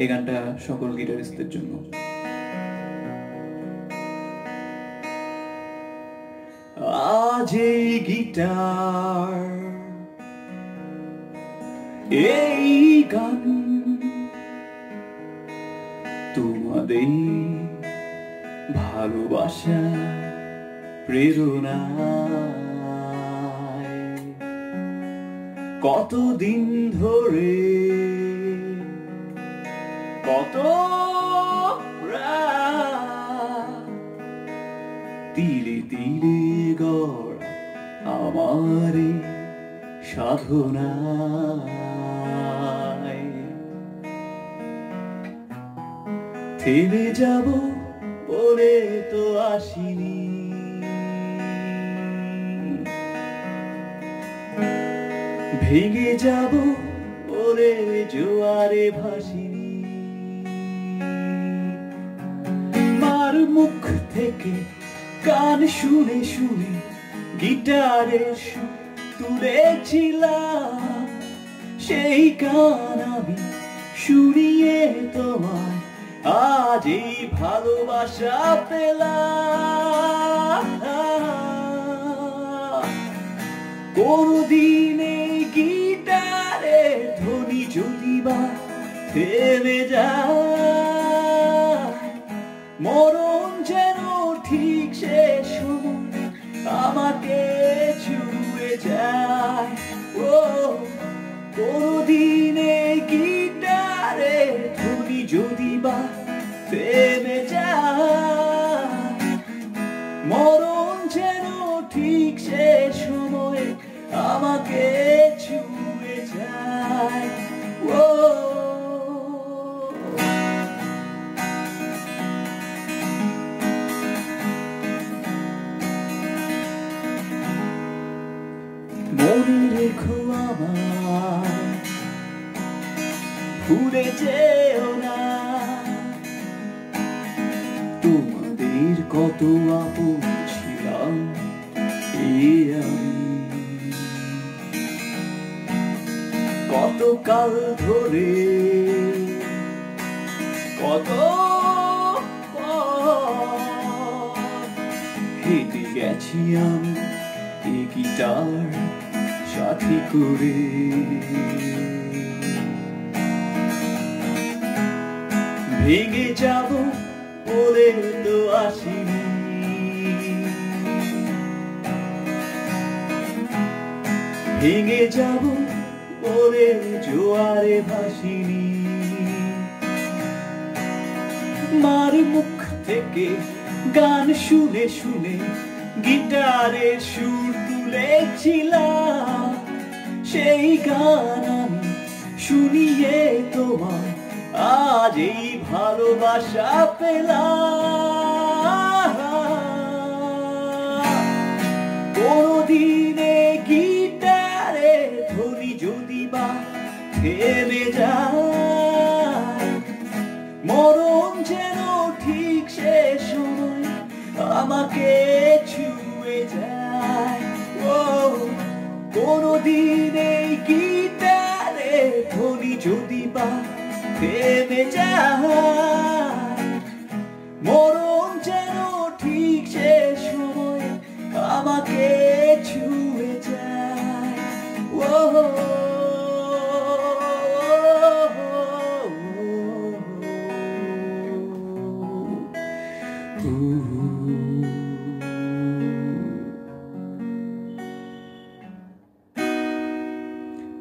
এই গানটা সকল গিটারিস্টদের জন্য। আজ এই গিটার, এই গান তোমাদের ভালোবাসা প্রেরণা, কতদিন ধরে কত তিলে তিলে গড়া আমার সাধনা, থেমে যাব বলে তো আসিনি, ভেঙে যাব বলে জোয়ারে ভাসিনি। মার মুখ থেকে গান শুনে শুনে গিটারের সুর তুলেছিলাম, সেই গান আমি শুনিয়ে তোমায় আজ এই ভালোবাসা পেলাম। কোনদিন এই গিটারের ধ্বনি যদি বা থেমে যায়, মরণ যেন ঠিক সে সময় আমাকে ছুঁয়ে যায়। ও কোনদিন এই গিটারের ধ্বনি যদি বা থেমে যায়, মরণ যেন ঠিক সে সময় আমাকে ছুঁয়ে যায়। ও মনে রেখো আমায়, ভুলে যেও না, তোমাদের কত আপন ছিলাম এই আমি। কতকাল ধরে কত হেঁটে গেছি আমি এই গিটার সাথী করে, ভেঙে যাব বলে তো আসিনি, ভেঙে যাব বলে জোয়ারে ভাসিনি। মার মুখ থেকে গান শুনে শুনে গিটারের সুর তুলেছিলাম, সেই গান আমি শুনিয়ে তোমায় আজ এই ভালোবাসা পেলাম। কোনদিন গিটারের ধ্বনি যদি বা থেমে যায়, মরণ যেন ঠিক সে সময় আমাকে ছুঁয়ে যায়। ও কোনদিন এই গিটারের ধ্বনি যদি বা থেমে যায়, মরণ যেন ঠিক সে সময় আমাকে ছুঁয়ে যায়। ও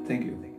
Thank you.